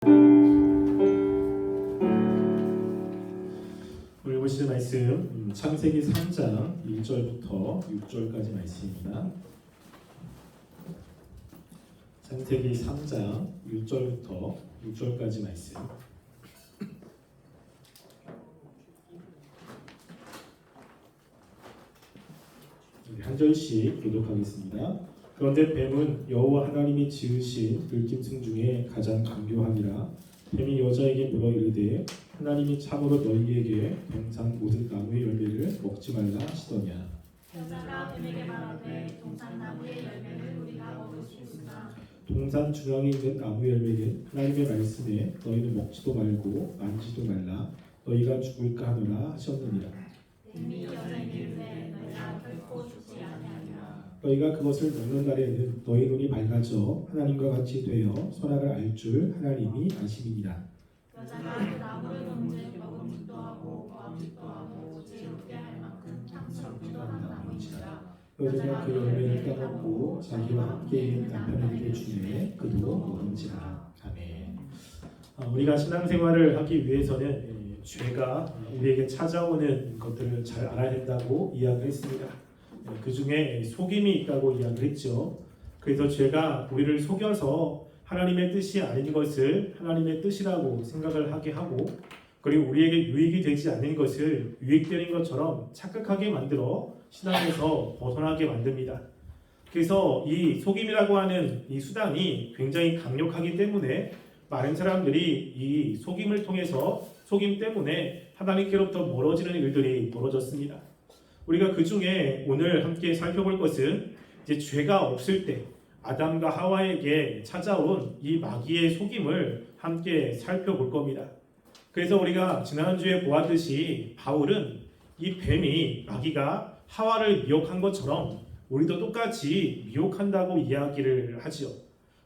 오늘 보실 말씀 창세기 3장 1절부터 6절까지 말씀입니다. 창세기 3장 1절부터 6절까지 말씀. 한 절씩 교독하겠습니다. 그런데 뱀은 여호와 하나님이 지으신 들짐승 중에 가장 강교하니라. 뱀이 여자에게 물어 이르되 하나님이 참으로 너희에게 동산 모든 나무의 열매를 먹지 말라 하시더냐. 여자가 뱀에게 말하되 동산 나무의 열매를 우리가 먹을 수 있으나 동산 중앙에 있는 나무 열매는 하나님의 말씀에 너희는 먹지도 말고 만지도 말라 너희가 죽을까 하노라 하셨느니라. 뱀이 여자에게 이르되 너희가 결코 죽지 아니하리라. 너희가 그것을 먹는 날에는 너희 눈이 밝아져 하나님과 같이 되어 선악을 알 줄 하나님이 아심이니라. 여자가 그 나무를 본즉 먹음직도 하고 보암직도 하고 지혜롭게 할 만큼 탐스럽기도 한 나무인지라. 여자가 그 열매를 따먹고 자기와 함께 있는 남편에게 주매 그도 먹은지라. 아멘. 우리가 신앙생활을 하기 위해서는 죄가 우리에게 찾아오는 것들을 잘 알아야 된다고 이야기했습니다. 그 중에 속임이 있다고 이야기했죠. 그래서 죄가 우리를 속여서 하나님의 뜻이 아닌 것을 하나님의 뜻이라고 생각을 하게 하고, 그리고 우리에게 유익이 되지 않는 것을 유익되는 것처럼 착각하게 만들어 신앙에서 벗어나게 만듭니다. 그래서 이 속임이라고 하는 이 수단이 굉장히 강력하기 때문에 많은 사람들이 이 속임을 통해서 속임 때문에 하나님께로부터 멀어지는 일들이 벌어졌습니다. 우리가 그 중에 오늘 함께 살펴볼 것은 이제 죄가 없을 때 아담과 하와에게 찾아온 이 마귀의 속임을 함께 살펴볼 겁니다. 그래서 우리가 지난주에 보았듯이 바울은 이 뱀이 마귀가 하와를 미혹한 것처럼 우리도 똑같이 미혹한다고 이야기를 하지요.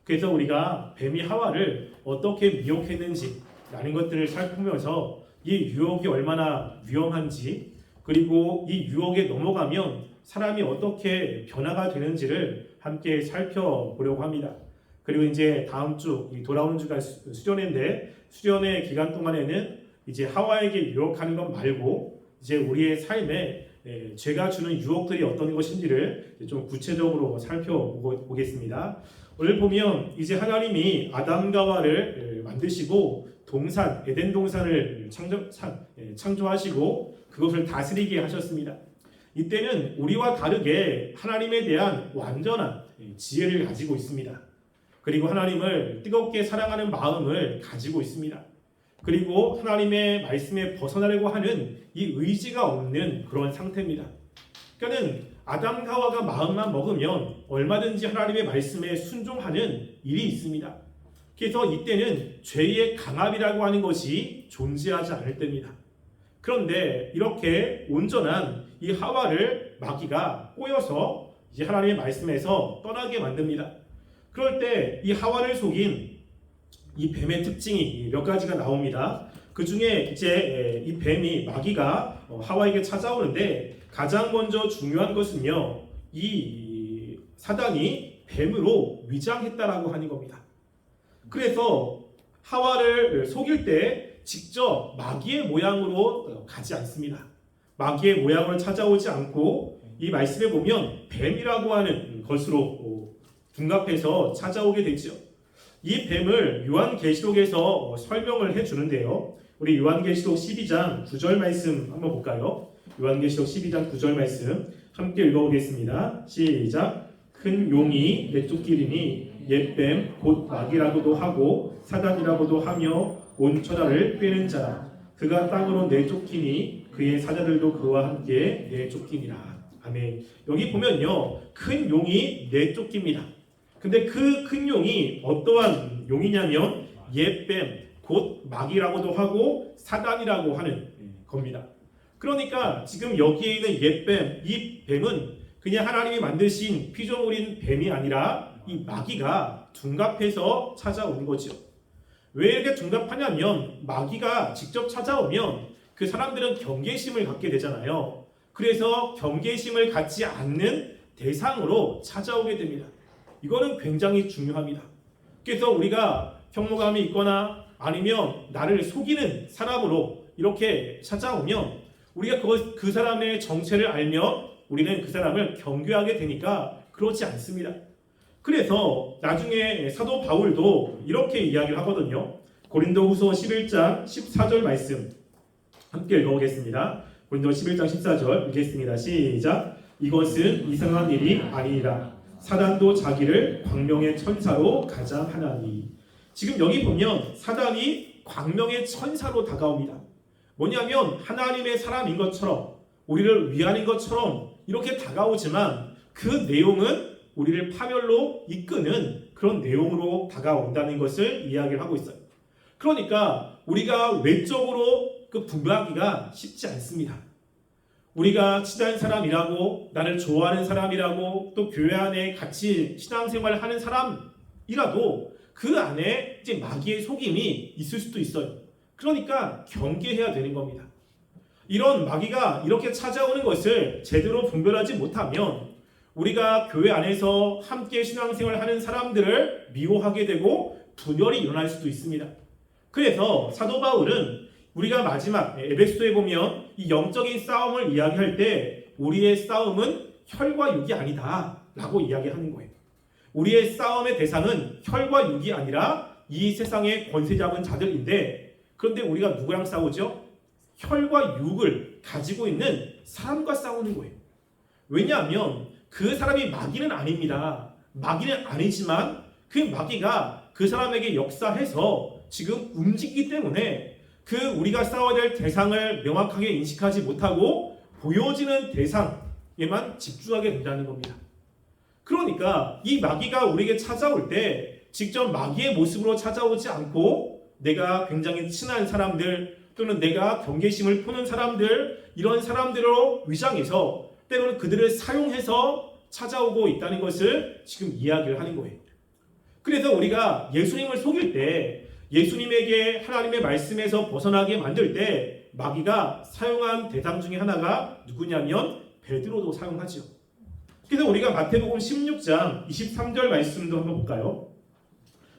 그래서 우리가 뱀이 하와를 어떻게 미혹했는지 라는 것들을 살피면서 이 유혹이 얼마나 위험한지, 그리고 이 유혹에 넘어가면 사람이 어떻게 변화가 되는지를 함께 살펴보려고 합니다. 그리고 이제 다음 주 돌아오는 주가 수련회인데, 수련회 기간 동안에는 이제 하와에게 유혹하는 것 말고 이제 우리의 삶에 죄가 주는 유혹들이 어떤 것인지를 좀 구체적으로 살펴보겠습니다. 오늘 보면 이제 하나님이 아담과 하와를 만드시고 동산, 에덴 동산을 창조하시고 그것을 다스리게 하셨습니다. 이때는 우리와 다르게 하나님에 대한 완전한 지혜를 가지고 있습니다. 그리고 하나님을 뜨겁게 사랑하는 마음을 가지고 있습니다. 그리고 하나님의 말씀에 벗어나려고 하는 이 의지가 없는 그런 상태입니다. 그러니까 아담과 하와가 마음만 먹으면 얼마든지 하나님의 말씀에 순종하는 일이 있습니다. 그래서 이때는 죄의 강압이라고 하는 것이 존재하지 않을 때입니다. 그런데 이렇게 온전한 이 하와를 마귀가 꼬여서 이제 하나님의 말씀에서 떠나게 만듭니다. 그럴 때 이 하와를 속인 이 뱀의 특징이 몇 가지가 나옵니다. 그 중에 이제 이 뱀이 마귀가 하와에게 찾아오는데 가장 먼저 중요한 것은요, 이 사단이 뱀으로 위장했다라고 하는 겁니다. 그래서 하와를 속일 때 직접 마귀의 모양으로 가지 않습니다. 마귀의 모양으로 찾아오지 않고 이 말씀에 보면 뱀이라고 하는 것으로 둔갑해서 찾아오게 되죠. 이 뱀을 요한계시록에서 설명을 해주는데요. 우리 요한계시록 12장 9절 말씀 한번 볼까요? 요한계시록 12장 9절 말씀 함께 읽어보겠습니다. 시작. 큰 용이 내쫓기리니 옛뱀 곧 마귀라고도 하고 사단이라고도 하며 온 천하를 꿰는 자라. 그가 땅으로 내쫓기니 그의 사자들도 그와 함께 내쫓기니라. 아멘. 여기 보면요, 큰 용이 내쫓깁니다. 근데 그 큰 용이 어떠한 용이냐면 옛뱀 곧 마귀라고도 하고 사단이라고 하는 겁니다. 그러니까 지금 여기에 있는 옛뱀, 이 뱀은 그냥 하나님이 만드신 피조물인 뱀이 아니라 이 마귀가 둔갑해서 찾아오는 거죠. 왜 이렇게 둔갑하냐면 마귀가 직접 찾아오면 그 사람들은 경계심을 갖게 되잖아요. 그래서 경계심을 갖지 않는 대상으로 찾아오게 됩니다. 이거는 굉장히 중요합니다. 그래서 우리가 혐오감이 있거나 아니면 나를 속이는 사람으로 이렇게 찾아오면 우리가 그 사람의 정체를 알면 우리는 그 사람을 경계하게 되니까 그렇지 않습니다. 그래서 나중에 사도 바울도 이렇게 이야기를 하거든요. 고린도후서 11장 14절 말씀 함께 읽어보겠습니다. 고린도 11장 14절 읽겠습니다. 시작. 이것은 이상한 일이 아니니라. 사단도 자기를 광명의 천사로 가장하나니. 지금 여기 보면 사단이 광명의 천사로 다가옵니다. 뭐냐면 하나님의 사람인 것처럼 우리를 위하는 것처럼 이렇게 다가오지만 그 내용은 우리를 파멸로 이끄는 그런 내용으로 다가온다는 것을 이야기를 하고 있어요. 그러니까 우리가 외적으로 그 분별하기가 쉽지 않습니다. 우리가 친한 사람이라고 나를 좋아하는 사람이라고 또 교회 안에 같이 신앙생활을 하는 사람이라도 그 안에 이제 마귀의 속임이 있을 수도 있어요. 그러니까 경계해야 되는 겁니다. 이런 마귀가 이렇게 찾아오는 것을 제대로 분별하지 못하면 우리가 교회 안에서 함께 신앙생활을 하는 사람들을 미워하게 되고 분열이 일어날 수도 있습니다. 그래서 사도 바울은 우리가 마지막 에베소에 보면 이 영적인 싸움을 이야기할 때 우리의 싸움은 혈과 육이 아니다 라고 이야기하는 거예요. 우리의 싸움의 대상은 혈과 육이 아니라 이 세상의 권세 잡은 자들인데, 그런데 우리가 누구랑 싸우죠? 혈과 육을 가지고 있는 사람과 싸우는 거예요. 왜냐하면 그 사람이 마귀는 아닙니다. 마귀는 아니지만 그 마귀가 그 사람에게 역사해서 지금 움직이기 때문에 그 우리가 싸워야 될 대상을 명확하게 인식하지 못하고 보여지는 대상에만 집중하게 된다는 겁니다. 그러니까 이 마귀가 우리에게 찾아올 때 직접 마귀의 모습으로 찾아오지 않고 내가 굉장히 친한 사람들 또는 내가 경계심을 푸는 사람들, 이런 사람들로 위장해서 때로는 그들을 사용해서 찾아오고 있다는 것을 지금 이야기를 하는 거예요. 그래서 우리가 예수님을 속일 때, 예수님에게 하나님의 말씀에서 벗어나게 만들 때 마귀가 사용한 대상 중에 하나가 누구냐면 베드로도 사용하죠. 그래서 우리가 마태복음 16장 23절 말씀도 한번 볼까요?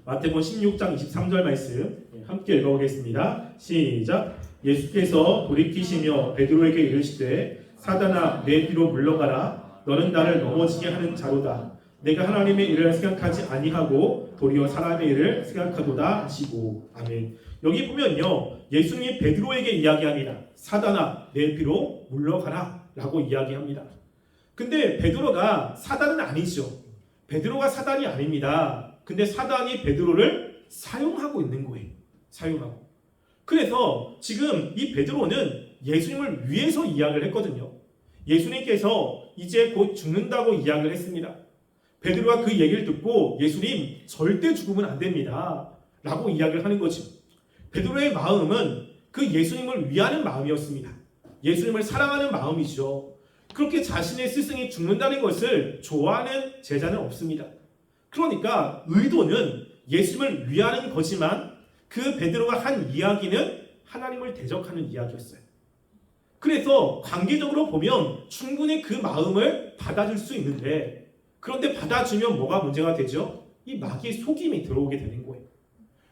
마태복음 16장 23절 말씀 함께 읽어보겠습니다. 시작. 예수께서 돌이키시며 베드로에게 이르시되 사단아 내 뒤로 물러가라. 너는 나를 넘어지게 하는 자로다. 내가 하나님의 일을 생각하지 아니하고 도리어 사람의 일을 생각하도다 하시고. 아멘. 여기 보면요, 예수님이 베드로에게 이야기합니다. 사단아 내 뒤로 물러가라 라고 이야기합니다. 근데 베드로가 사단은 아니죠. 베드로가 사단이 아닙니다. 근데 사단이 베드로를 사용하고 있는 거예요. 사용하고. 그래서 지금 이 베드로는 예수님을 위해서 이야기를 했거든요. 예수님께서 이제 곧 죽는다고 이야기를 했습니다. 베드로가 그 얘기를 듣고 예수님 절대 죽으면 안 됩니다 라고 이야기를 하는 거죠. 베드로의 마음은 그 예수님을 위하는 마음이었습니다. 예수님을 사랑하는 마음이죠. 그렇게 자신의 스승이 죽는다는 것을 좋아하는 제자는 없습니다. 그러니까 의도는 예수님을 위하는 거지만 그 베드로가 한 이야기는 하나님을 대적하는 이야기였어요. 그래서 관계적으로 보면 충분히 그 마음을 받아줄 수 있는데, 그런데 받아주면 뭐가 문제가 되죠? 이 마귀의 속임이 들어오게 되는 거예요.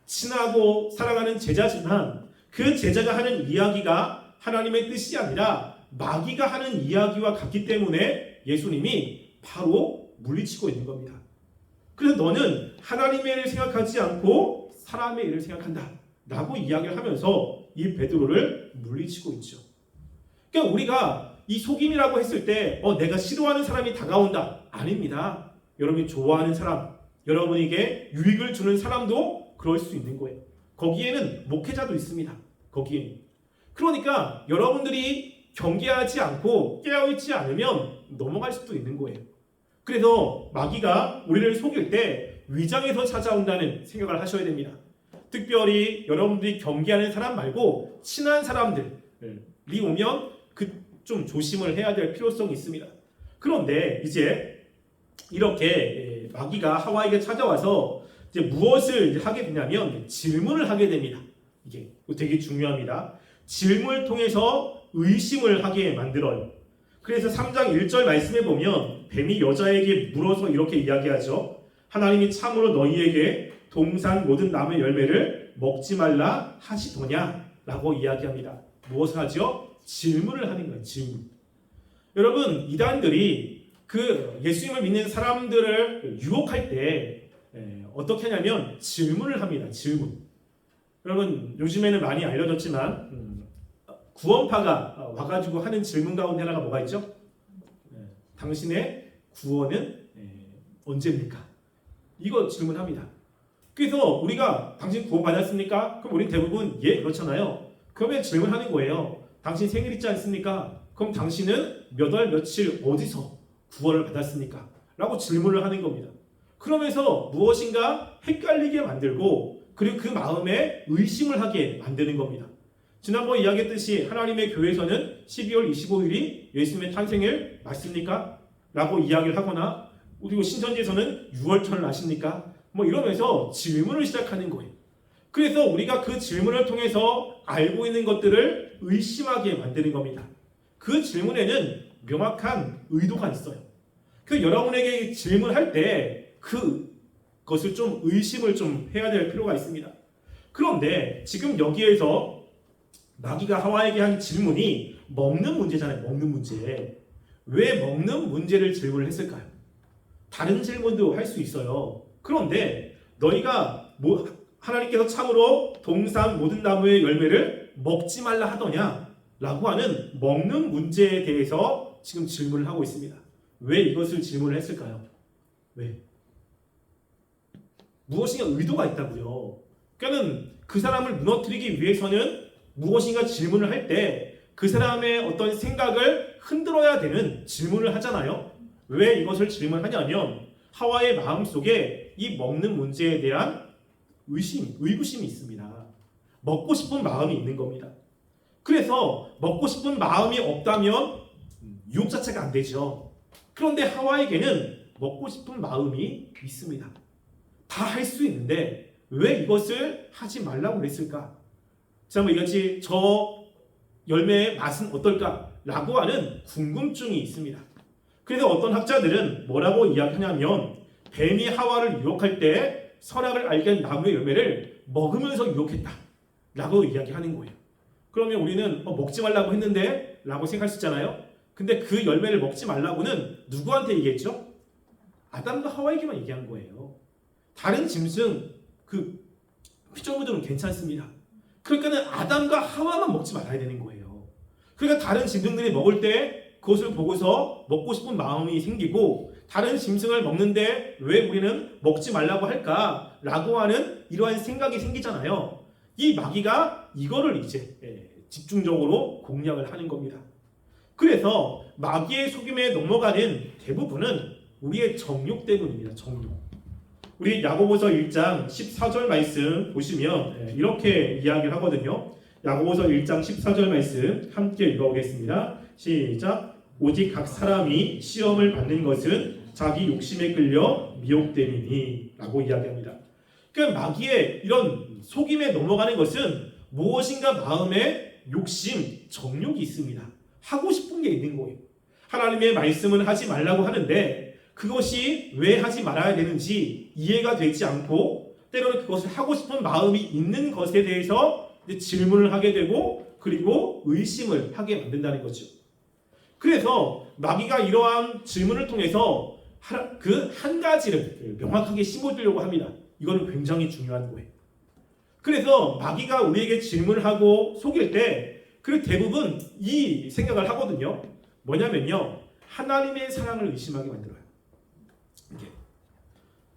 친하고 사랑하는 제자지만 그 제자가 하는 이야기가 하나님의 뜻이 아니라 마귀가 하는 이야기와 같기 때문에 예수님이 바로 물리치고 있는 겁니다. 그래서 너는 하나님의 일을 생각하지 않고 사람의 일을 생각한다 라고 이야기를 하면서 이 베드로를 물리치고 있죠. 그러니까 우리가 이 속임이라고 했을 때 내가 싫어하는 사람이 다가온다. 아닙니다. 여러분이 좋아하는 사람, 여러분에게 유익을 주는 사람도 그럴 수 있는 거예요. 거기에는 목회자도 있습니다. 거기에는. 그러니까 여러분들이 경계하지 않고 깨어있지 않으면 넘어갈 수도 있는 거예요. 그래서 마귀가 우리를 속일 때 위장에서 찾아온다는 생각을 하셔야 됩니다. 특별히 여러분들이 경계하는 사람 말고 친한 사람들이 오면 좀 조심을 해야 될 필요성이 있습니다. 그런데 이제 이렇게 마귀가 하와에게 찾아와서 이제 무엇을 하게 되냐면 질문을 하게 됩니다. 이게 되게 중요합니다. 질문을 통해서 의심을 하게 만들어요. 그래서 3장 1절 말씀에 보면 뱀이 여자에게 물어서 이렇게 이야기하죠. 하나님이 참으로 너희에게 동산 모든 나무의 열매를 먹지 말라 하시더냐라고 이야기합니다. 무엇을 하죠? 질문을 하는 거예요. 질문. 여러분, 이단들이 그 예수님을 믿는 사람들을 유혹할 때 어떻게 하냐면 질문을 합니다. 질문. 여러분, 요즘에는 많이 알려졌지만 구원파가 와가지고 하는 질문 가운데 하나가 뭐가 있죠? 당신의 구원은 언제입니까? 이거 질문합니다. 그래서 우리가 당신 구원 받았습니까? 그럼 우리 대부분 예 그렇잖아요. 그러면 질문하는 거예요. 당신 생일 있지 않습니까? 그럼 당신은 몇 월 며칠 어디서 구원을 받았습니까? 라고 질문을 하는 겁니다. 그러면서 무엇인가 헷갈리게 만들고 그리고 그 마음에 의심을 하게 만드는 겁니다. 지난번 이야기했듯이 하나님의 교회에서는 12월 25일이 예수님의 탄생일 맞습니까? 라고 이야기를 하거나 그리고 신천지에서는 6월절 아십니까? 뭐 이러면서 질문을 시작하는 거예요. 그래서 우리가 그 질문을 통해서 알고 있는 것들을 의심하게 만드는 겁니다. 그 질문에는 명확한 의도가 있어요. 그 여러분에게 질문할 때 그것을 좀 의심을 좀 해야 될 필요가 있습니다. 그런데 지금 여기에서 마귀가 하와에게 한 질문이 먹는 문제잖아요. 먹는 문제. 왜 먹는 문제를 질문을 했을까요? 다른 질문도 할 수 있어요. 그런데 너희가 하나님께서 참으로 동산 모든 나무의 열매를 먹지 말라 하더냐? 라고 하는 먹는 문제에 대해서 지금 질문을 하고 있습니다. 왜 이것을 질문을 했을까요? 왜? 무엇인가 의도가 있다고요. 그러니까 그 사람을 무너뜨리기 위해서는 무엇인가 질문을 할 때 그 사람의 어떤 생각을 흔들어야 되는 질문을 하잖아요. 왜 이것을 질문하냐면 하와의 마음속에 이 먹는 문제에 대한 의구심이 있습니다. 먹고 싶은 마음이 있는 겁니다. 그래서 먹고 싶은 마음이 없다면 유혹 자체가 안 되죠. 그런데 하와에게는 먹고 싶은 마음이 있습니다. 다 할 수 있는데 왜 이것을 하지 말라고 그랬을까? 지난번 얘기했지 저 열매의 맛은 어떨까? 라고 하는 궁금증이 있습니다. 그래서 어떤 학자들은 뭐라고 이야기하냐면 뱀이 하와를 유혹할 때 선악을 알게 한 나무의 열매를 먹으면서 유혹했다 라고 이야기하는 거예요. 그러면 우리는 먹지 말라고 했는데 라고 생각할 수 있잖아요. 근데 그 열매를 먹지 말라고는 누구한테 얘기했죠? 아담과 하와에게만 얘기한 거예요. 다른 짐승 그 피조물들은 괜찮습니다. 그러니까는 아담과 하와만 먹지 말아야 되는 거예요. 그러니까 다른 짐승들이 먹을 때 그것을 보고서 먹고 싶은 마음이 생기고 다른 짐승을 먹는데 왜 우리는 먹지 말라고 할까라고 하는 이러한 생각이 생기잖아요. 이 마귀가 이거를 이제 집중적으로 공략을 하는 겁니다. 그래서 마귀의 속임에 넘어가는 대부분은 우리의 정욕 때문입니다. 정욕. 우리 야고보서 1장 14절 말씀 보시면 이렇게 이야기를 하거든요. 야고보서 1장 14절 말씀 함께 읽어보겠습니다. 시작. 오직 각 사람이 시험을 받는 것은 자기 욕심에 끌려 미혹됨이니 라고 이야기합니다. 그러니까 마귀의 이런 속임에 넘어가는 것은 무엇인가 마음에 욕심, 정욕이 있습니다. 하고 싶은 게 있는 거예요. 하나님의 말씀은 하지 말라고 하는데 그것이 왜 하지 말아야 되는지 이해가 되지 않고 때로는 그것을 하고 싶은 마음이 있는 것에 대해서 질문을 하게 되고 그리고 의심을 하게 만든다는 거죠. 그래서 마귀가 이러한 질문을 통해서 그 한 가지를 명확하게 심어주려고 합니다. 이거는 굉장히 중요한 거예요. 그래서 마귀가 우리에게 질문을 하고 속일 때 그 대부분 이 생각을 하거든요. 뭐냐면요. 하나님의 사랑을 의심하게 만들어요. 이렇게.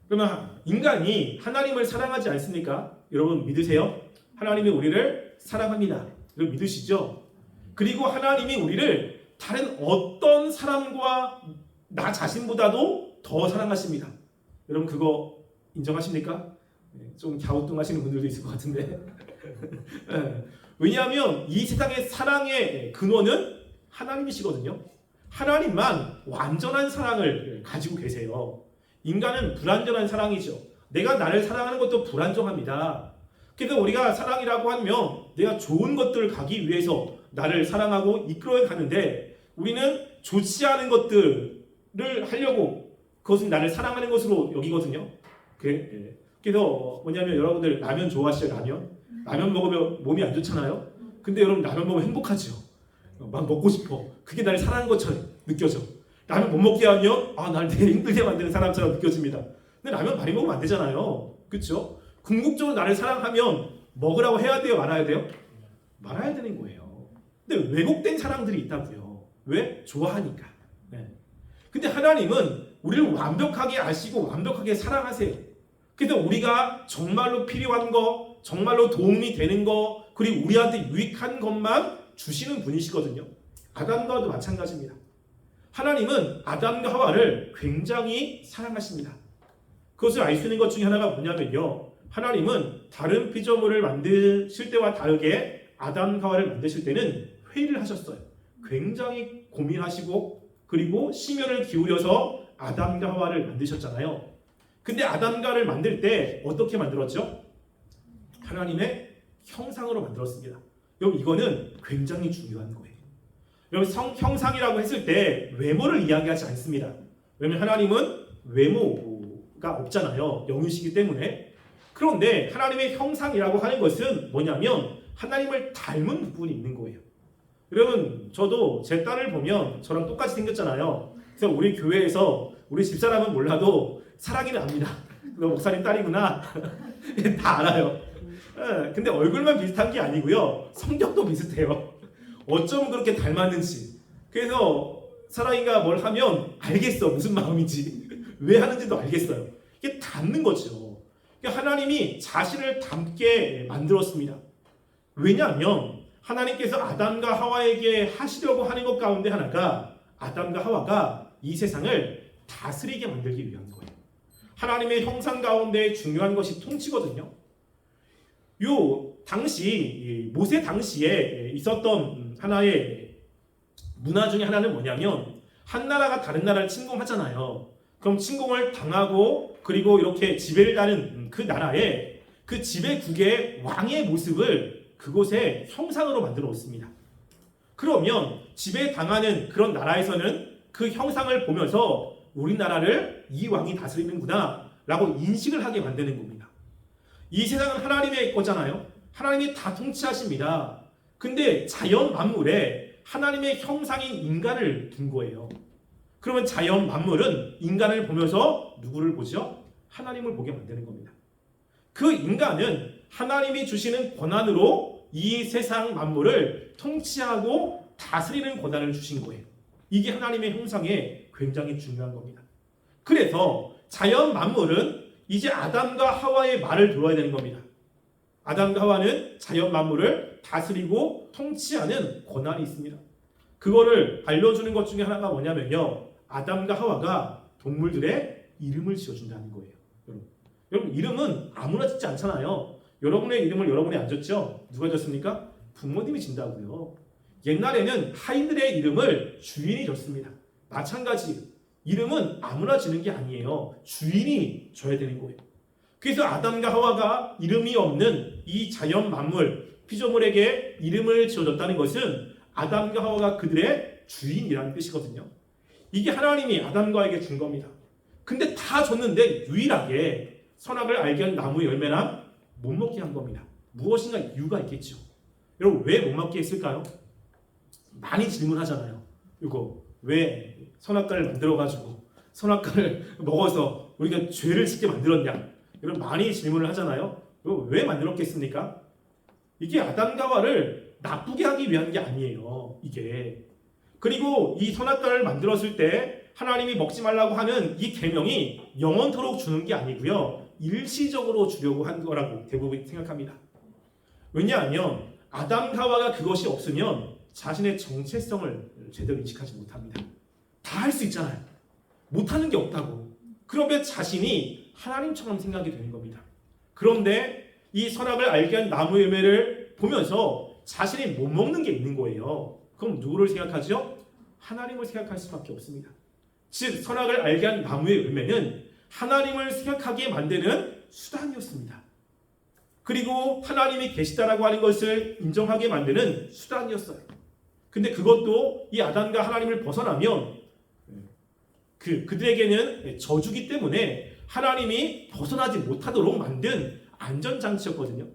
그러면 인간이 하나님을 사랑하지 않습니까? 여러분 믿으세요? 하나님이 우리를 사랑합니다. 여러분 믿으시죠? 그리고 하나님이 우리를 다른 어떤 사람과 나 자신보다도 더 사랑하십니다. 여러분 그거 인정하십니까? 좀 갸우뚱하시는 분들도 있을 것 같은데 왜냐하면 이 세상의 사랑의 근원은 하나님이시거든요. 하나님만 완전한 사랑을 가지고 계세요. 인간은 불완전한 사랑이죠. 내가 나를 사랑하는 것도 불완전합니다. 그래서 우리가 사랑이라고 하면 내가 좋은 것들을 가기 위해서 나를 사랑하고 이끌어 가는데 우리는 좋지 않은 것들을 하려고 그것은 나를 사랑하는 것으로 여기거든요. 그래서 그래서 뭐냐면 여러분들 라면 좋아하시죠? 라면 먹으면 몸이 안 좋잖아요. 근데 여러분 라면 먹으면 행복하죠. 막 먹고 싶어. 그게 나를 사랑하는 것처럼 느껴져. 라면 못 먹게 하면 나를 되게 힘들게 만드는 사람처럼 느껴집니다. 근데 라면 많이 먹으면 안 되잖아요. 그렇죠? 궁극적으로 나를 사랑하면 먹으라고 해야 돼요? 말아야 돼요? 말아야 되는 거예요. 근데 왜곡된 사랑들이 있다고요. 왜? 좋아하니까. 네. 근데 하나님은 우리를 완벽하게 아시고 완벽하게 사랑하세요. 그래서 우리가 정말로 필요한 거, 정말로 도움이 되는 거, 그리고 우리한테 유익한 것만 주시는 분이시거든요. 아담과도 마찬가지입니다. 하나님은 아담과 하와를 굉장히 사랑하십니다. 그것을 알 수 있는 것 중에 하나가 뭐냐면요. 하나님은 다른 피조물을 만드실 때와 다르게 아담과 하와를 만드실 때는 회의를 하셨어요. 굉장히 고민하시고 그리고 심혈을 기울여서 아담과 하와를 만드셨잖아요. 근데 아담과 하와를 만들 때 어떻게 만들었죠? 하나님의 형상으로 만들었습니다. 여러분 이거는 굉장히 중요한 거예요. 여러분 형상이라고 했을 때 외모를 이야기하지 않습니다. 왜냐하면 하나님은 외모가 없잖아요. 영이시기 때문에. 그런데 하나님의 형상이라고 하는 것은 뭐냐면 하나님을 닮은 부분이 있는 거예요. 여러분 저도 제 딸을 보면 저랑 똑같이 생겼잖아요. 그래서 우리 교회에서 우리 집사람은 몰라도 사랑이는 압니다. 너 목사님 딸이구나. 다 알아요. 근데 얼굴만 비슷한 게 아니고요. 성격도 비슷해요. 어쩜 그렇게 닮았는지. 그래서 사랑이가 뭘 하면 알겠어. 무슨 마음인지. 왜 하는지도 알겠어요. 이게 닮는 거죠. 하나님이 자신을 닮게 만들었습니다. 왜냐하면 하나님께서 아담과 하와에게 하시려고 하는 것 가운데 하나가 아담과 하와가 이 세상을 다스리게 만들기 위한 거예요. 하나님의 형상 가운데 중요한 것이 통치거든요. 요 당시 모세 당시에 있었던 하나의 문화 중에 하나는 뭐냐면 한 나라가 다른 나라를 침공하잖아요. 그럼 침공을 당하고 그리고 이렇게 지배를 따는 그 나라에 그 지배국의 왕의 모습을 그곳에 형상으로 만들어 놓습니다. 그러면 지배당하는 그런 나라에서는 그 형상을 보면서 우리나라를 이 왕이 다스리는구나 라고 인식을 하게 만드는 겁니다. 이 세상은 하나님의 거잖아요. 하나님이 다 통치하십니다. 근데 자연 만물에 하나님의 형상인 인간을 둔 거예요. 그러면 자연 만물은 인간을 보면서 누구를 보죠? 하나님을 보게 만드는 겁니다. 그 인간은 하나님이 주시는 권한으로 이 세상 만물을 통치하고 다스리는 권한을 주신 거예요. 이게 하나님의 형상에 굉장히 중요한 겁니다. 그래서 자연 만물은 이제 아담과 하와의 말을 들어야 되는 겁니다. 아담과 하와는 자연 만물을 다스리고 통치하는 권한이 있습니다. 그거를 알려주는 것 중에 하나가 뭐냐면요. 아담과 하와가 동물들의 이름을 지어준다는 거예요. 여러분 이름은 아무나 짓지 않잖아요. 여러분의 이름을 여러분이 안 졌죠? 누가 졌습니까? 부모님이 진다고요. 옛날에는 하인들의 이름을 주인이 졌습니다. 마찬가지 이름은 아무나 지는 게 아니에요. 주인이 져야 되는 거예요. 그래서 아담과 하와가 이름이 없는 이 자연 만물, 피조물에게 이름을 지어줬다는 것은 아담과 하와가 그들의 주인이라는 뜻이거든요. 이게 하나님이 아담과 하와에게 준 겁니다. 근데 다 줬는데 유일하게 선악을 알게 한 나무의 열매나 못 먹게 한 겁니다. 무엇인가 이유가 있겠죠. 여러분 왜 못 먹게 했을까요? 많이 질문하잖아요. 이거 왜 선악과를 만들어가지고 선악과를 먹어서 우리가 죄를 짓게 만들었냐? 이런 많이 질문을 하잖아요. 이거 왜 만들었겠습니까? 이게 아담과 하와를 나쁘게 하기 위한 게 아니에요. 이게 그리고 이 선악과를 만들었을 때 하나님이 먹지 말라고 하는 이 계명이 영원토록 주는 게 아니고요. 일시적으로 주려고 한 거라고 대부분 생각합니다. 왜냐하면 아담과 하와가 그것이 없으면 자신의 정체성을 제대로 인식하지 못합니다. 다 할 수 있잖아요. 못하는 게 없다고. 그러면 자신이 하나님처럼 생각이 되는 겁니다. 그런데 이 선악을 알게 한 나무의 열매를 보면서 자신이 못 먹는 게 있는 거예요. 그럼 누구를 생각하죠? 하나님을 생각할 수밖에 없습니다. 즉 선악을 알게 한 나무의 열매는 하나님을 생각하게 만드는 수단이었습니다. 그리고 하나님이 계시다라고 하는 것을 인정하게 만드는 수단이었어요. 근데 그것도 이 아담과 하나님을 벗어나면 그들에게는 저주기 때문에 하나님이 벗어나지 못하도록 만든 안전장치였거든요.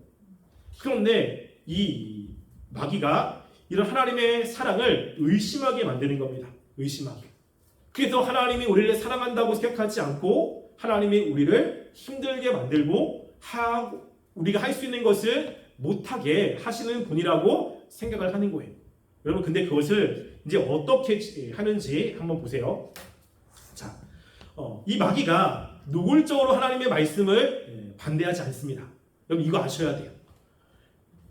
그런데 이 마귀가 이런 하나님의 사랑을 의심하게 만드는 겁니다. 의심하게. 그래서 하나님이 우리를 사랑한다고 생각하지 않고 하나님이 우리를 힘들게 만들고 우리가 할 수 있는 것을 못하게 하시는 분이라고 생각을 하는 거예요. 여러분, 근데 그것을 이제 어떻게 하는지 한번 보세요. 자, 이 마귀가 노골적으로 하나님의 말씀을 반대하지 않습니다. 여러분, 이거 아셔야 돼요.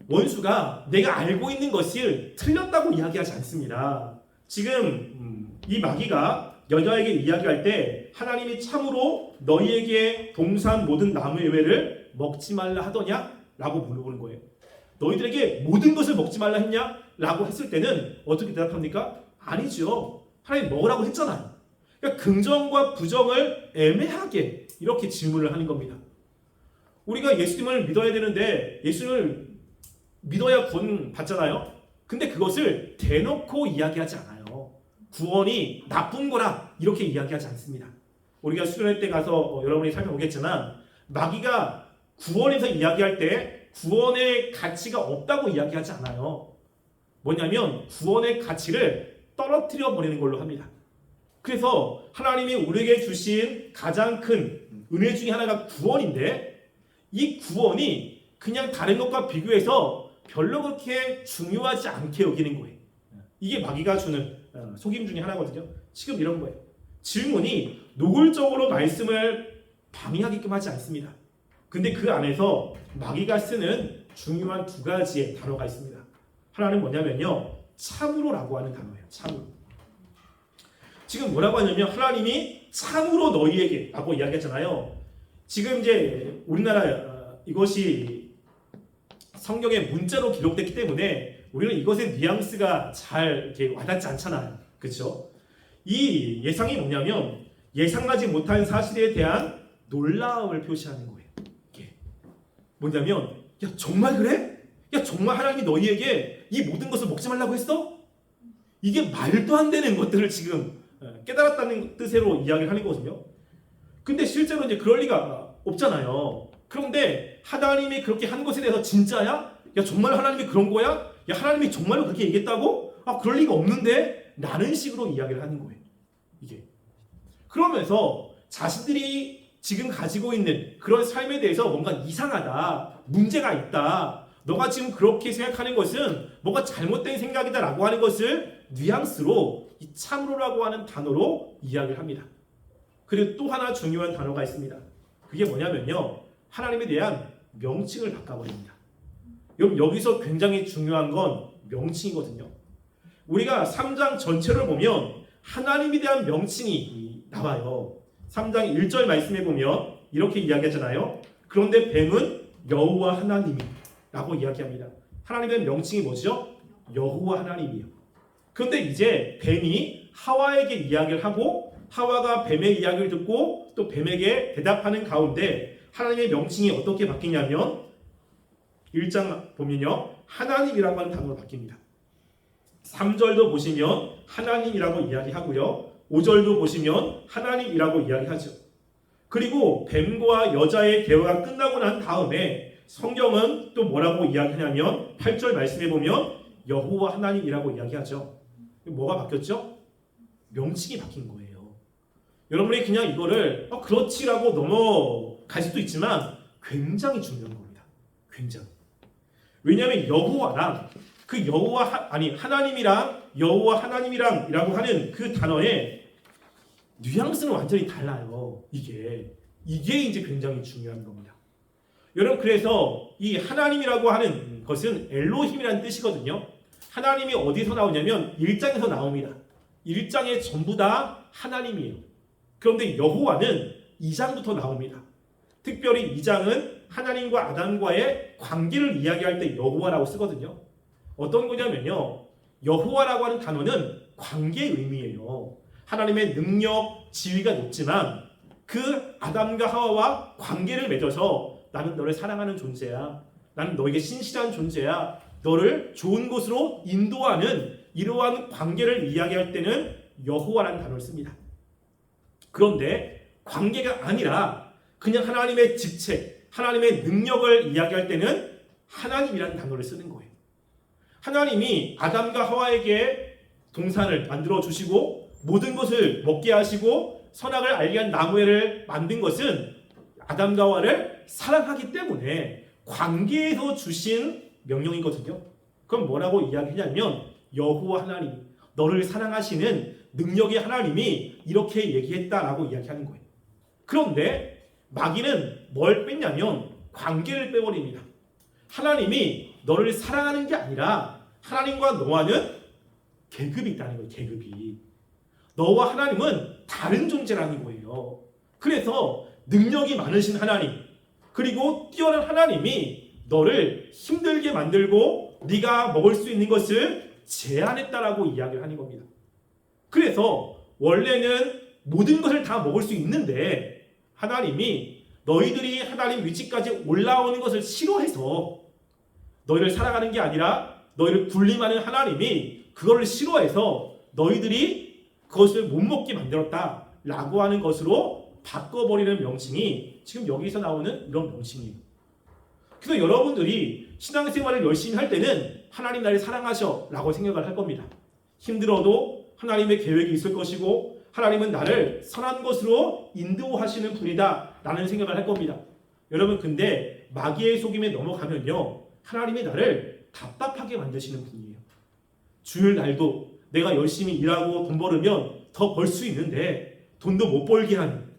원수가 내가 알고 있는 것을 틀렸다고 이야기하지 않습니다. 지금 이 마귀가 여자에게 이야기할 때 하나님이 참으로 너희에게 동산 모든 나무 예외를 먹지 말라 하더냐? 라고 물어보는 거예요. 너희들에게 모든 것을 먹지 말라 했냐? 라고 했을 때는 어떻게 대답합니까? 아니죠. 하나님 먹으라고 했잖아요. 그러니까 긍정과 부정을 애매하게 이렇게 질문을 하는 겁니다. 우리가 예수님을 믿어야 되는데 예수님을 믿어야 구원 받잖아요. 근데 그것을 대놓고 이야기하지 않아요. 구원이 나쁜 거라 이렇게 이야기하지 않습니다. 우리가 수련회 때 가서 여러분이 살펴보겠지만 마귀가 구원에서 이야기할 때 구원의 가치가 없다고 이야기하지 않아요. 뭐냐면 구원의 가치를 떨어뜨려 버리는 걸로 합니다. 그래서 하나님이 우리에게 주신 가장 큰 은혜 중에 하나가 구원인데 이 구원이 그냥 다른 것과 비교해서 별로 그렇게 중요하지 않게 여기는 거예요. 이게 마귀가 주는 속임 중에 하나거든요. 지금 이런 거예요. 질문이 노골적으로 말씀을 방해하게끔 하지 않습니다. 근데 그 안에서 마귀가 쓰는 중요한 두 가지의 단어가 있습니다. 하나는 뭐냐면요, 참으로라고 하는 단어예요. 참으로. 지금 뭐라고 하냐면 하나님이 참으로 너희에게 라고 이야기했잖아요. 지금 이제 우리나라 이것이 성경에 문자로 기록됐기 때문에 우리는 이것의 뉘앙스가 잘 이렇게 와닿지 않잖아요. 그렇죠? 이 예상이 뭐냐면 예상하지 못한 사실에 대한 놀라움을 표시하는 거예요. 이게 뭐냐면 야 정말 그래? 야 정말 하나님이 너희에게 이 모든 것을 먹지 말라고 했어? 이게 말도 안 되는 것들을 지금 깨달았다는 뜻으로 이야기를 하는 거거든요. 근데 실제로 이제 그럴 리가 없잖아요. 그런데 하나님이 그렇게 한 것에 대해서 진짜야? 야 정말 하나님이 그런 거야? 야 하나님이 정말로 그렇게 얘기했다고? 아 그럴 리가 없는데? 라는 식으로 이야기를 하는 거예요. 이게 그러면서 자신들이 지금 가지고 있는 그런 삶에 대해서 뭔가 이상하다, 문제가 있다, 너가 지금 그렇게 생각하는 것은 뭔가 잘못된 생각이다 라고 하는 것을 뉘앙스로 이 참으로라고 하는 단어로 이야기를 합니다. 그리고 또 하나 중요한 단어가 있습니다. 그게 뭐냐면요, 하나님에 대한 명칭을 바꿔버립니다. 여러분 여기서 굉장히 중요한 건 명칭이거든요. 우리가 3장 전체를 보면 하나님에 대한 명칭이 나와요. 3장 1절 말씀에 보면 이렇게 이야기하잖아요. 그런데 뱀은 여호와 하나님이라고 이야기합니다. 하나님에 대한 명칭이 뭐죠? 여호와 하나님이에요. 그런데 이제 뱀이 하와에게 이야기를 하고 하와가 뱀의 이야기를 듣고 또 뱀에게 대답하는 가운데 하나님의 명칭이 어떻게 바뀌냐면 1장 보면요, 하나님이라고 하는 단어로 바뀝니다. 3절도 보시면 하나님이라고 이야기하고요, 5절도 보시면 하나님이라고 이야기하죠. 그리고 뱀과 여자의 대화가 끝나고 난 다음에 성경은 또 뭐라고 이야기하냐면 8절 말씀에 보면 여호와 하나님이라고 이야기하죠. 뭐가 바뀌었죠? 명칭이 바뀐 거예요. 여러분이 그냥 이거를 그렇지라고 넘어갈 수도 있지만 굉장히 중요한 겁니다. 굉장히. 왜냐하면 여호와랑 그 하나님이랑 여호와 하나님이랑이라고 하는 그 단어의 뉘앙스는 완전히 달라요. 이게 이제 굉장히 중요한 겁니다. 여러분 그래서 이 하나님이라고 하는 것은 엘로힘이라는 뜻이거든요. 하나님이 어디서 나오냐면 1장에서 나옵니다. 1장에 전부 다 하나님이에요. 그런데 여호와는 2장부터 나옵니다. 특별히 2장은 하나님과 아담과의 관계를 이야기할 때 여호와라고 쓰거든요. 어떤 거냐면요, 여호와라고 하는 단어는 관계의 의미예요. 하나님의 능력, 지위가 높지만 그 아담과 하와와 관계를 맺어서 나는 너를 사랑하는 존재야, 나는 너에게 신실한 존재야, 너를 좋은 곳으로 인도하는 이러한 관계를 이야기할 때는 여호와라는 단어를 씁니다. 그런데 관계가 아니라 그냥 하나님의 직책, 하나님의 능력을 이야기할 때는 하나님이라는 단어를 쓰는 거예요. 하나님이 아담과 하와에게 동산을 만들어 주시고 모든 것을 먹게 하시고 선악을 알게 한 나무를 만든 것은 아담과 하와를 사랑하기 때문에 관계에서 주신 명령이거든요. 그럼 뭐라고 이야기하냐면 여호와 하나님, 너를 사랑하시는 능력의 하나님이 이렇게 얘기했다라고 이야기하는 거예요. 그런데 마귀는 뭘 뺐냐면 관계를 빼버립니다. 하나님이 너를 사랑하는 게 아니라 하나님과 너와는 계급이 있다는 거예요. 계급이. 너와 하나님은 다른 존재라는 거예요. 그래서 능력이 많으신 하나님, 그리고 뛰어난 하나님이 너를 힘들게 만들고 네가 먹을 수 있는 것을 제한했다라고 이야기를 하는 겁니다. 그래서 원래는 모든 것을 다 먹을 수 있는데 하나님이 너희들이 하나님 위치까지 올라오는 것을 싫어해서 너희를 사랑하는 게 아니라 너희를 군림하는 하나님이 그거를 싫어해서 너희들이 그것을 못 먹게 만들었다라고 하는 것으로 바꿔버리는 명칭이 지금 여기서 나오는 이런 명칭이에요. 그래서 여러분들이 신앙생활을 열심히 할 때는 하나님 나를 사랑하셔 라고 생각을 할 겁니다. 힘들어도 하나님의 계획이 있을 것이고 하나님은 나를 선한 것으로 인도하시는 분이다 라는 생각을 할 겁니다. 여러분 근데 마귀의 속임에 넘어가면요 하나님이 나를 답답하게 만드시는 분이에요. 주일 날도 내가 열심히 일하고 돈 벌으면 더 벌 수 있는데 돈도 못 벌게 하는,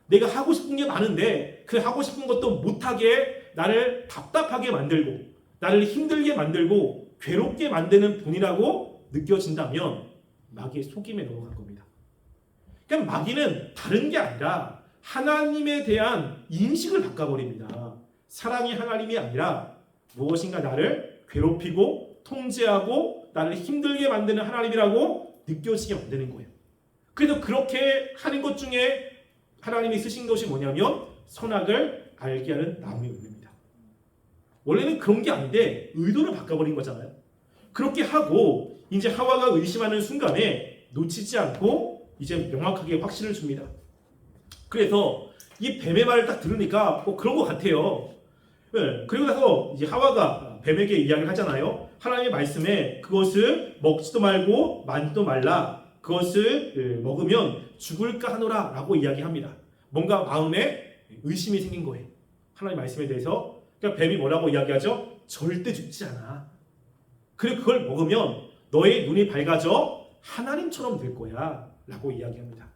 내가 하고 싶은 게 많은데 그 하고 싶은 것도 못하게 나를 답답하게 만들고 나를 힘들게 만들고 괴롭게 만드는 분이라고 느껴진다면 마귀의 속임에 넘어간 겁니다. 그러니까 마귀는 다른 게 아니라 하나님에 대한 인식을 바꿔버립니다. 사랑이 하나님이 아니라 무엇인가 나를 괴롭히고 통제하고 나를 힘들게 만드는 하나님이라고 느껴지게 만드는 거예요. 그래서 그렇게 하는 것 중에 하나님이 쓰신 것이 뭐냐면 선악을 알게 하는 나무의 열매입니다. 원래는 그런 게 아닌데 의도를 바꿔버린 거잖아요. 그렇게 하고 이제 하와가 의심하는 순간에 놓치지 않고 이제 명확하게 확신을 줍니다. 그래서 이 뱀의 말을 딱 들으니까 그런 것 같아요. 네, 그리고 나서 이제 하와가 뱀에게 이야기를 하잖아요. 하나님의 말씀에 그것을 먹지도 말고 만지도 말라. 그것을 먹으면 죽을까 하노라 라고 이야기합니다. 뭔가 마음에 의심이 생긴 거예요. 하나님 말씀에 대해서. 그러니까 뱀이 뭐라고 이야기하죠? 절대 죽지 않아. 그리고 그걸 먹으면 너의 눈이 밝아져 하나님처럼 될 거야 라고 이야기합니다.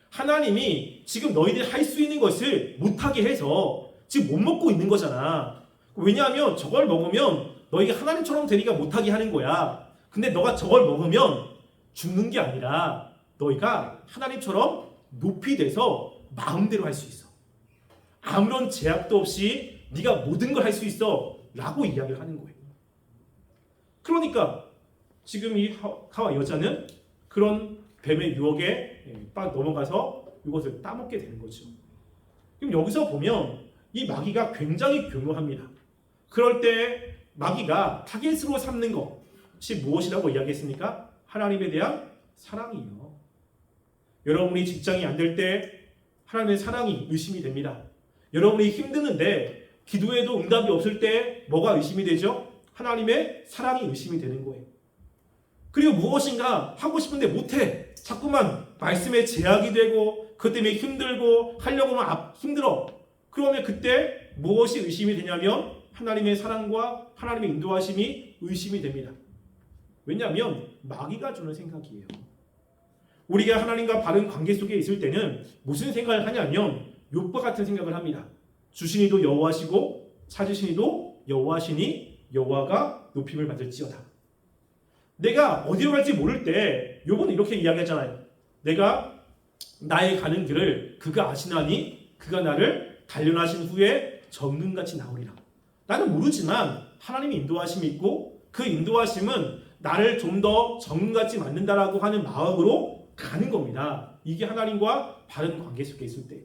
하나님이 지금 너희들이 할 수 있는 것을 못하게 해서 지금 못 먹고 있는 거잖아. 왜냐하면 저걸 먹으면 너희가 하나님처럼 되니까 못하게 하는 거야. 근데 너가 저걸 먹으면 죽는 게 아니라 너희가 하나님처럼 높이 돼서 마음대로 할 수 있어. 아무런 제약도 없이 네가 모든 걸 할 수 있어 라고 이야기를 하는 거예요. 그러니까 지금 이 하와 여자는 그런 뱀의 유혹에 빡 넘어가서 이것을 따먹게 되는 거죠. 그럼 여기서 보면 이 마귀가 굉장히 교묘합니다. 그럴 때 마귀가 타겟으로 삼는 것이 무엇이라고 이야기했습니까? 하나님에 대한 사랑이요. 여러분이 직장이 안 될 때 하나님의 사랑이 의심이 됩니다. 여러분이 힘드는데 기도해도 응답이 없을 때 뭐가 의심이 되죠? 하나님의 사랑이 의심이 되는 거예요. 그리고 무엇인가 하고 싶은데 못해. 자꾸만 말씀에 제약이 되고 그것 때문에 힘들고 하려고 하면 힘들어. 그러면 그때 무엇이 의심이 되냐면 하나님의 사랑과 하나님의 인도하심이 의심이 됩니다. 왜냐하면 마귀가 주는 생각이에요. 우리가 하나님과 바른 관계 속에 있을 때는 무슨 생각을 하냐면 욥과 같은 생각을 합니다. 주신 이도 여호와시고 찾으신 이도 여호와시니 여호와가 높임을 받을지어다. 내가 어디로 갈지 모를 때 욥은 이렇게 이야기하잖아요. 내가 나의 가는 길을 그가 아시나니 그가 나를 단련하신 후에 정금같이 나오리라. 나는 모르지만 하나님의 인도하심이 있고 그 인도하심은 나를 좀 더 정금같이 만든다라고 하는 마음으로 가는 겁니다. 이게 하나님과 바른 관계 속에 있을 때.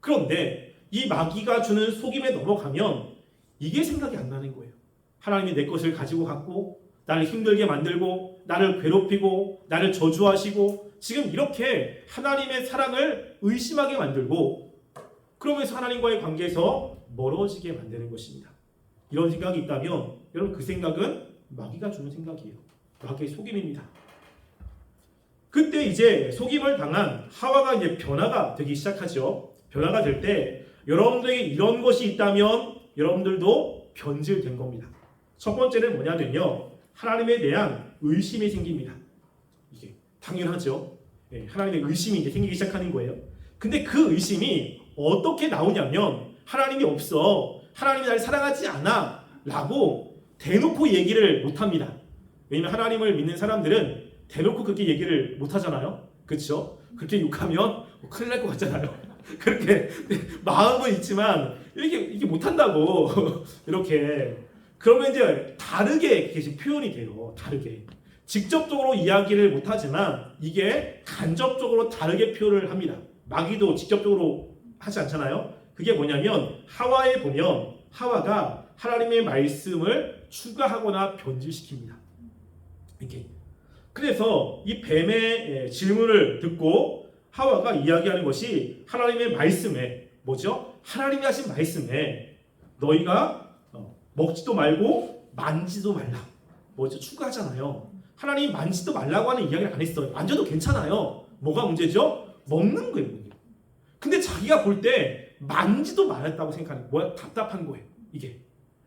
그런데 이 마귀가 주는 속임에 넘어가면 이게 생각이 안 나는 거예요. 하나님이 내 것을 가지고 갔고 나를 힘들게 만들고 나를 괴롭히고 나를 저주하시고 지금 이렇게 하나님의 사랑을 의심하게 만들고 그러면서 하나님과의 관계에서 멀어지게 만드는 것입니다. 이런 생각이 있다면 여러분 그 생각은 마귀가 주는 생각이에요. 마귀의 속임입니다. 그때 이제 속임을 당한 하와가 이제 변화가 되기 시작하죠. 변화가 될 때 여러분들에게 이런 것이 있다면 여러분들도 변질된 겁니다. 첫 번째는 뭐냐면요, 하나님에 대한 의심이 생깁니다. 이게 당연하죠. 하나님의 의심이 이제 생기기 시작하는 거예요. 근데 그 의심이 어떻게 나오냐면 하나님이 없어, 하나님이 나를 사랑하지 않아 라고 대놓고 얘기를 못합니다. 왜냐면 하나님을 믿는 사람들은 대놓고 그렇게 얘기를 못하잖아요. 그렇죠? 그렇게 욕하면 큰일 날 것 같잖아요. 그렇게 마음은 있지만 이게 못한다고 이렇게. 그러면 이제 다르게 표현이 돼요. 다르게. 직접적으로 이야기를 못하지만 이게 간접적으로 다르게 표현을 합니다. 마귀도 직접적으로 하지 않잖아요. 그게 뭐냐면 하와에 보면 하와가 하나님의 말씀을 추가하거나 변질시킵니다. 이렇게. 그래서 이 뱀의 질문을 듣고 하와가 이야기하는 것이 하나님의 말씀에 뭐죠? 하나님이 하신 말씀에 너희가 먹지도 말고 만지도 말라. 뭐죠? 추가하잖아요. 하나님이 만지도 말라고 하는 이야기를 안 했어요. 만져도 괜찮아요. 뭐가 문제죠? 먹는 거예요. 근데 자기가 볼 때 만지도 말았다고 생각하는 거예요. 답답한 거예요. 이게.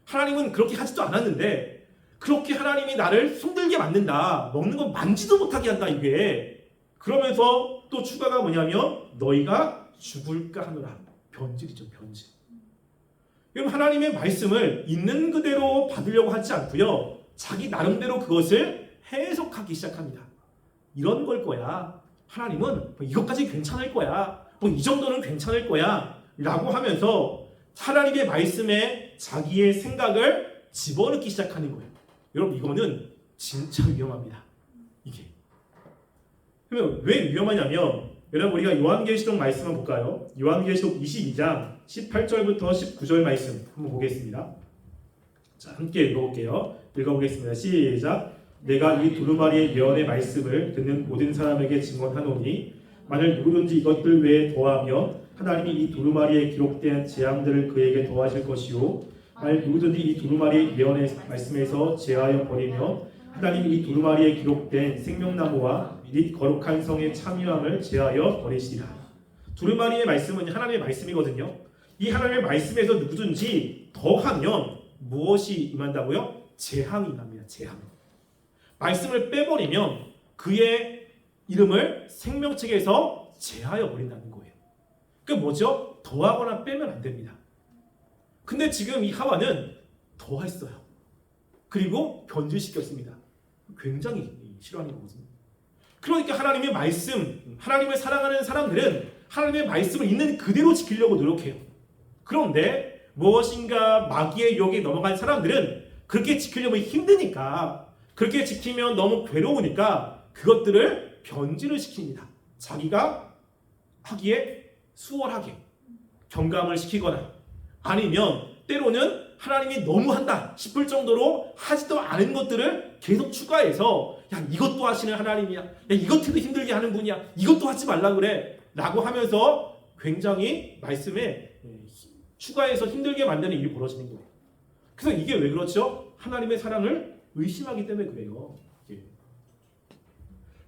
하나님은 그렇게 하지도 않았는데 그렇게 하나님이 나를 힘들게 만든다. 먹는 건 만지도 못하게 한다. 이게. 그러면서 또 추가가 뭐냐면 너희가 죽을까 하노라. 변질이죠. 변질. 여러분 하나님의 말씀을 있는 그대로 받으려고 하지 않고요. 자기 나름대로 그것을 해석하기 시작합니다. 이런 걸 거야. 하나님은 뭐 이것까지 괜찮을 거야. 뭐 이 정도는 괜찮을 거야. 라고 하면서 하나님의 말씀에 자기의 생각을 집어넣기 시작하는 거예요. 여러분 이거는 진짜 위험합니다. 이게. 그러면 왜 위험하냐면 여러분 우리가 요한계시록 말씀 한번 볼까요? 요한계시록 22장 18절부터 19절 말씀 한번 보겠습니다. 자, 함께 읽어볼게요. 읽어보겠습니다. 시작. 내가 이 두루마리의 예언의 말씀을 듣는 모든 사람에게 증언하노니 만일 누구든지 이것들 외에 더하면 하나님이 이 두루마리에 기록된 재앙들을 그에게 더하실 것이요 만일 누구든지 이 두루마리의 예언의 말씀에서 제하여 버리면 하나님이 이 두루마리에 기록된 생명나무와 및 거룩한 성의 참여함을 제하여 버리시리라. 두루마리의 말씀은 하나님의 말씀이거든요. 이 하나님의 말씀에서 누구든지 더하면 무엇이 임한다고요? 재앙이 임합니다. 재앙. 말씀을 빼버리면 그의 이름을 생명책에서 제하여 버린다는 거예요. 그게 뭐죠? 더하거나 빼면 안 됩니다. 근데 지금 이 하와는 더했어요. 그리고 변질시켰습니다. 굉장히 싫어하는 거거든요. 그러니까 하나님의 말씀, 하나님을 사랑하는 사람들은 하나님의 말씀을 있는 그대로 지키려고 노력해요. 그런데 무엇인가 마귀의 유혹에 넘어간 사람들은 그렇게 지키려면 힘드니까, 그렇게 지키면 너무 괴로우니까 그것들을 변질을 시킵니다. 자기가 하기에 수월하게 경감을 시키거나 아니면 때로는 하나님이 너무한다 싶을 정도로 하지도 않은 것들을 계속 추가해서 야 이것도 하시는 하나님이야, 야 이것도 힘들게 하는 분이야, 이것도 하지 말라 그래 라고 하면서 굉장히 말씀에 추가해서 힘들게 만드는 일이 벌어지는 거예요. 그래서 이게 왜 그렇죠? 하나님의 사랑을 의심하기 때문에 그래요.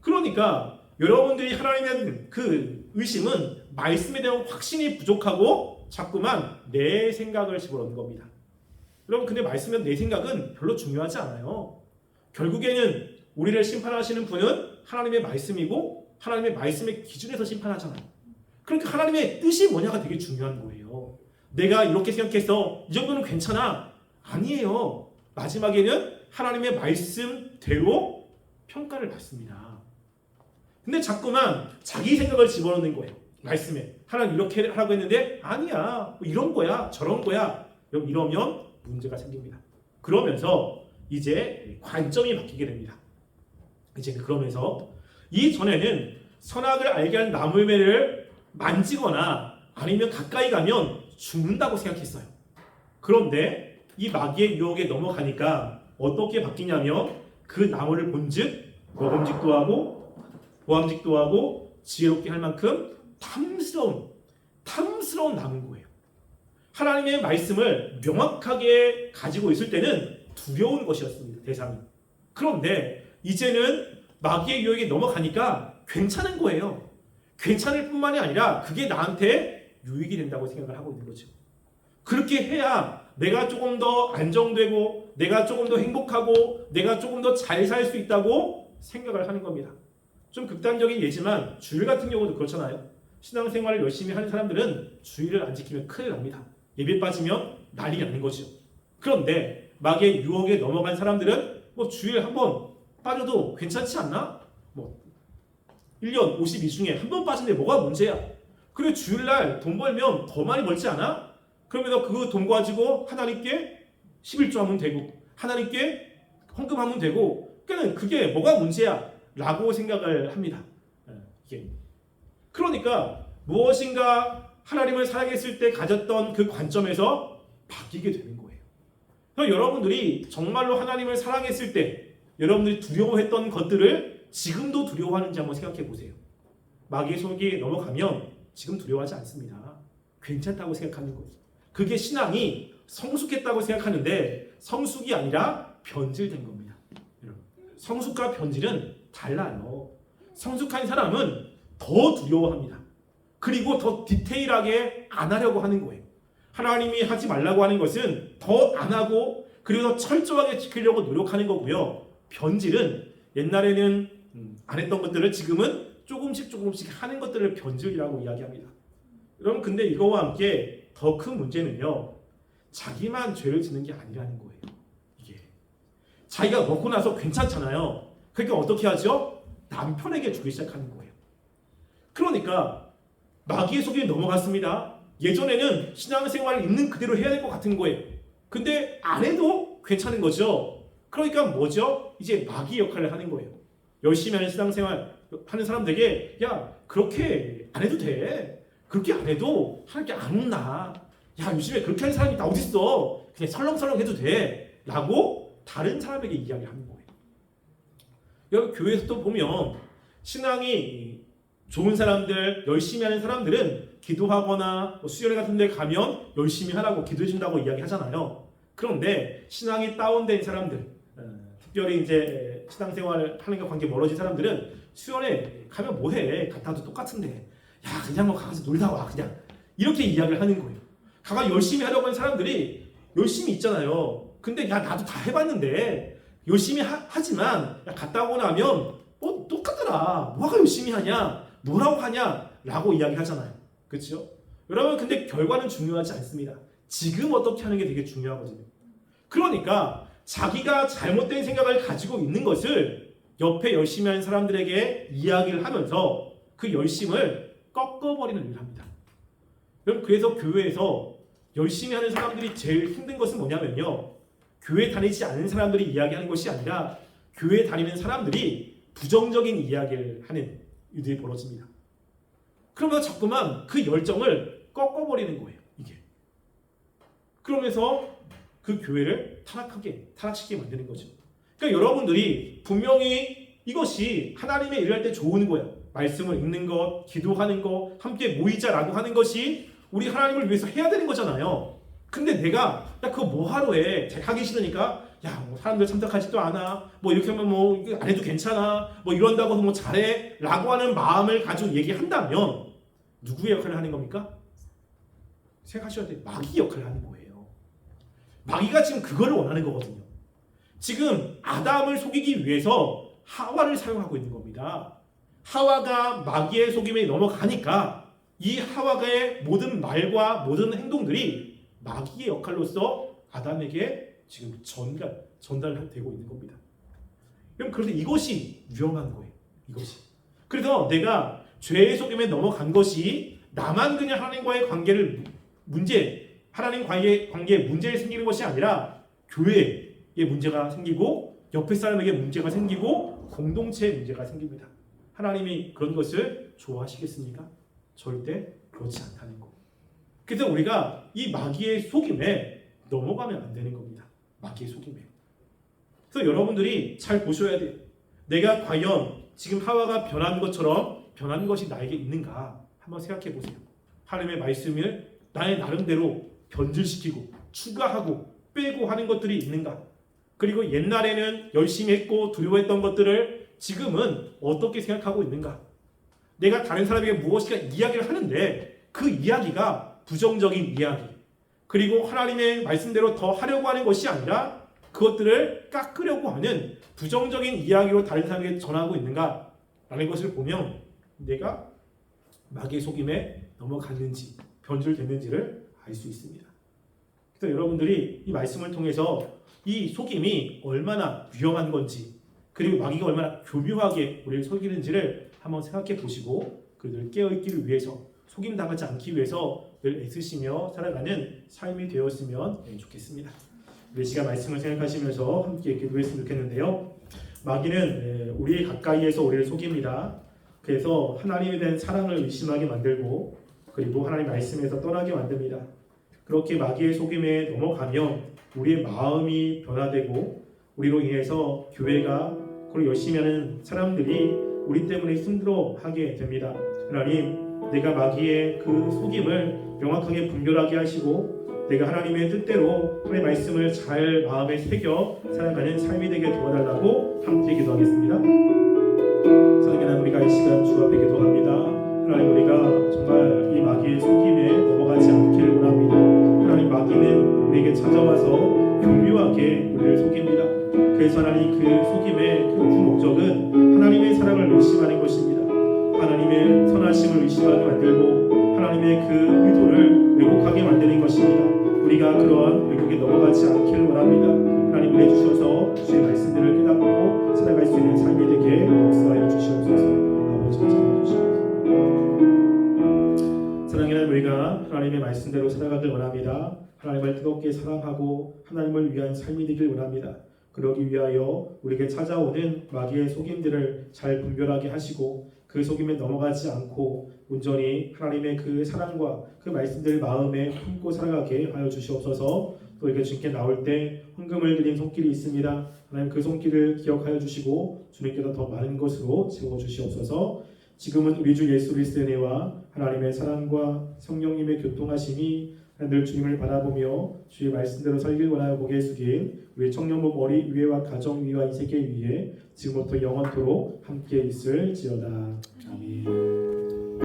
그러니까 여러분들이 하나님에 대한 그 의심은 말씀에 대한 확신이 부족하고 자꾸만 내 생각을 집어넣는 겁니다. 여러분 근데 말씀에 내 생각은 별로 중요하지 않아요. 결국에는 우리를 심판하시는 분은 하나님의 말씀이고 하나님의 말씀의 기준에서 심판하잖아요. 그러니까 하나님의 뜻이 뭐냐가 되게 중요한 거예요. 내가 이렇게 생각해서 이 정도는 괜찮아. 아니에요. 마지막에는 하나님의 말씀대로 평가를 받습니다. 근데 자꾸만 자기 생각을 집어넣는 거예요. 말씀에. 하나님 이렇게 하라고 했는데 아니야. 뭐 이런 거야. 저런 거야. 이러면 문제가 생깁니다. 그러면서 이제 관점이 바뀌게 됩니다. 이제 그러면서 이전에는 선악을 알게 하는 나무매를 만지거나 아니면 가까이 가면 죽는다고 생각했어요. 그런데 이 마귀의 유혹에 넘어가니까 어떻게 바뀌냐면 그 나무를 본즉 먹음직도 하고 보암직도 하고 지혜롭게 할 만큼 탐스러운 탐스러운 나무인 거예요. 하나님의 말씀을 명확하게 가지고 있을 때는 두려운 것이었습니다. 대상이. 그런데 이제는 마귀의 유혹에 넘어가니까 괜찮은 거예요. 괜찮을 뿐만이 아니라 그게 나한테 유익이 된다고 생각을 하고 있는 거죠. 그렇게 해야 내가 조금 더 안정되고 내가 조금 더 행복하고 내가 조금 더 잘 살 수 있다고 생각을 하는 겁니다. 좀 극단적인 예지만 주일 같은 경우도 그렇잖아요. 신앙생활을 열심히 하는 사람들은 주일을 안 지키면 큰일 납니다. 예배 빠지면 난리 나는 거죠. 그런데 마귀의 유혹에 넘어간 사람들은 뭐 주일 한 번 빠져도 괜찮지 않나? 뭐 1년 52 중에 한 번 빠진데 뭐가 문제야? 그래 주일날 돈 벌면 더 많이 벌지 않아? 그러면 그 돈 가지고 하나님께 11조 하면 되고 하나님께 헌금하면 되고 그게 뭐가 문제야? 라고 생각을 합니다. 이게. 그러니까 무엇인가 하나님을 사랑했을 때 가졌던 그 관점에서 바뀌게 되는 거예요. 그래서 여러분들이 정말로 하나님을 사랑했을 때 여러분들이 두려워했던 것들을 지금도 두려워하는지 한번 생각해 보세요. 마귀의 속에 넘어가면 지금 두려워하지 않습니다. 괜찮다고 생각하는 거예요. 그게 신앙이 성숙했다고 생각하는데 성숙이 아니라 변질된 겁니다. 성숙과 변질은 달라요. 성숙한 사람은 더 두려워합니다. 그리고 더 디테일하게 안 하려고 하는 거예요. 하나님이 하지 말라고 하는 것은 더 안 하고 그리고 더 철저하게 지키려고 노력하는 거고요. 변질은 옛날에는 안 했던 것들을 지금은 조금씩 하는 것들을 변질이라고 이야기합니다. 여러분 근데 이거와 함께 더 큰 문제는요. 자기만 죄를 짓는 게 아니라는 거예요. 이게 자기가 먹고 나서 괜찮잖아요. 그러니까 어떻게 하죠? 남편에게 주기 시작하는 거예요. 그러니까 마귀의 속에 넘어갔습니다. 예전에는 신앙생활을 있는 그대로 해야 될 것 같은 거예요. 근데 안 해도 괜찮은 거죠. 그러니까 뭐죠? 이제 마귀 역할을 하는 거예요. 열심히 하는 신앙생활 하는 사람들에게 야 그렇게 안 해도 돼. 그렇게 안 해도 하나님께 안 혼나. 야 요즘에 그렇게 하는 사람이 다 어딨어. 그냥 설렁설렁 해도 돼. 라고 다른 사람에게 이야기하는 거예요. 여러분 교회에서 또 보면 신앙이 좋은 사람들, 열심히 하는 사람들은 기도하거나 수련회 같은 데 가면 열심히 하라고 기도해 준다고 이야기하잖아요. 그런데 신앙이 다운된 사람들, 특별히 이제 신앙생활을 하는 것 관계 멀어진 사람들은 수련회 가면 뭐해? 갔다 와도 똑같은데 야 그냥 뭐 가서 놀다 와 그냥 이렇게 이야기를 하는 거예요. 가가 열심히 하려고 하는 사람들이 열심히 있잖아요. 근데 야 나도 다 해봤는데 열심히 하지만 야, 갔다 오고 나면 뭐 똑같더라. 뭐가 열심히 하냐? 뭐라고 하냐? 라고 이야기하잖아요. 그렇죠? 여러분 근데 결과는 중요하지 않습니다. 지금 어떻게 하는 게 되게 중요하거든요. 그러니까 자기가 잘못된 생각을 가지고 있는 것을 옆에 열심히 하는 사람들에게 이야기를 하면서 그 열심을 꺾어버리는 일을 합니다. 여러분 그래서 교회에서 열심히 하는 사람들이 제일 힘든 것은 뭐냐면요. 교회 다니지 않는 사람들이 이야기하는 것이 아니라 교회 다니는 사람들이 부정적인 이야기를 하는 일들이 벌어집니다. 그러면 자꾸만 그 열정을 꺾어버리는 거예요. 이게. 그러면서 그 교회를 타락시키게 만드는 거죠. 그러니까 여러분들이 분명히 이것이 하나님의 일을 할 때 좋은 거예요. 말씀을 읽는 것, 기도하는 것, 함께 모이자라고 하는 것이 우리 하나님을 위해서 해야 되는 거잖아요. 근데 내가 야 그거 뭐하러 해? 하기 싫으니까 야 뭐 사람들 참석하지도 않아. 뭐 이렇게 하면 뭐 안 해도 괜찮아. 뭐 이런다고 뭐 잘해. 라고 하는 마음을 가지고 얘기한다면 누구의 역할을 하는 겁니까? 생각하셔야 돼요. 마귀 역할을 하는 거예요. 마귀가 지금 그거를 원하는 거거든요. 지금 아담을 속이기 위해서 하와를 사용하고 있는 겁니다. 하와가 마귀의 속임에 넘어가니까 이 하와의 모든 말과 모든 행동들이 마귀의 역할로서 아담에게 지금 전달되고 있는 겁니다. 그래서 이것이 위험한 거예요. 이것이. 그래서 내가 죄의 속임에 넘어간 것이 나만 그냥 하나님과의 관계를 하나님 관계에 문제가 생기는 것이 아니라 교회에 문제가 생기고 옆에 사람에게 문제가 생기고 공동체에 문제가 생깁니다. 하나님이 그런 것을 좋아하시겠습니까? 절대 그렇지 않다는 거. 그래서 우리가 이 마귀의 속임에 넘어가면 안 되는 겁니다. 마귀의 속임에. 그래서 여러분들이 잘 보셔야 돼요. 내가 과연 지금 하와가 변한 것처럼 변한 것이 나에게 있는가 한번 생각해 보세요. 하나님의 말씀을 나의 나름대로 변질시키고 추가하고 빼고 하는 것들이 있는가? 그리고 옛날에는 열심히 했고 두려워했던 것들을 지금은 어떻게 생각하고 있는가? 내가 다른 사람에게 무엇인가 이야기를 하는데 그 이야기가 부정적인 이야기, 그리고 하나님의 말씀대로 더 하려고 하는 것이 아니라 그것들을 깎으려고 하는 부정적인 이야기로 다른 사람에게 전하고 있는가? 라는 것을 보면 내가 마귀의 속임에 넘어갔는지 변질됐는지를 알 수 있습니다. 그래서 여러분들이 이 말씀을 통해서 이 속임이 얼마나 위험한 건지, 그리고 마귀가 얼마나 교묘하게 우리를 속이는지를 한번 생각해 보시고 그들 깨어있기를 위해서, 속임 당하지 않기 위해서 늘 애쓰시며 살아가는 삶이 되었으면 좋겠습니다. 우리 시간 말씀을 생각하시면서 함께 기도했으면 좋겠는데요. 마귀는 우리 가까이에서 우리를 속입니다. 그래서 하나님에 대한 사랑을 의심하게 만들고, 그리고 하나님 말씀에서 떠나게 만듭니다. 그렇게 마귀의 속임에 넘어가면 우리의 마음이 변화되고, 우리로 인해서 교회가, 그리고 열심히 하는 사람들이 우리 때문에 힘들어하게 됩니다. 하나님, 내가 마귀의 그 속임을 명확하게 분별하게 하시고 내가 하나님의 뜻대로 하나님의 말씀을 잘 마음에 새겨 살아가는 삶이 되게 도와달라고 함께 기도하겠습니다. 사랑하는 하나님, 우리가 이 시간 주 앞에 기도합니다. 하나님, 우리가 정말 이 마귀의 속임에 넘어가지 않기를 원합니다. 하나님, 마귀는 우리에게 찾아와서 교묘하게 우리를 속입니다. 그래서 하나님, 그 속임의 그 목적은 하나님의 사랑을 의심하는 것입니다. 하나님의 선하심을 의심하게 만들고 하나님의 그 의도를 왜곡하게 만드는 것입니다. 우리가 그러한 왜곡에 넘어가지 않기를 원합니다. 하나님, 은혜 주셔서 주의 말씀들을 깨닫고 살아갈 수 있는 삶이 되게 역사하여 주시옵소서. 아버지, 참아주시옵소서. 사랑하는 우리가 하나님의 말씀대로 살아가길 원합니다. 하나님을 뜨겁게 사랑하고 하나님을 위한 삶이 되길 원합니다. 그러기 위하여 우리에게 찾아오는 마귀의 속임들을 잘 분별하게 하시고 그 속임에 넘어가지 않고 온전히 하나님의 그 사랑과 그 말씀들 마음에 품고 살아가게 하여 주시옵소서. 또 이렇게 주님께 나올 때 헌금을 드린 손길이 있습니다. 하나님, 그 손길을 기억하여 주시고 주님께서 더 많은 것으로 채워 주시옵소서. 지금은 우리 주 예수 그리스도의 은혜와 하나님의 사랑과 성령님의 교통하심이 늘 주님을 바라보며 주의 말씀대로 살길 원하여 고개 숙인 우리 청년부 머리 위에와 가정 위와 이 세계 위에 지금부터 영원토록 함께 있을지어다. 아멘.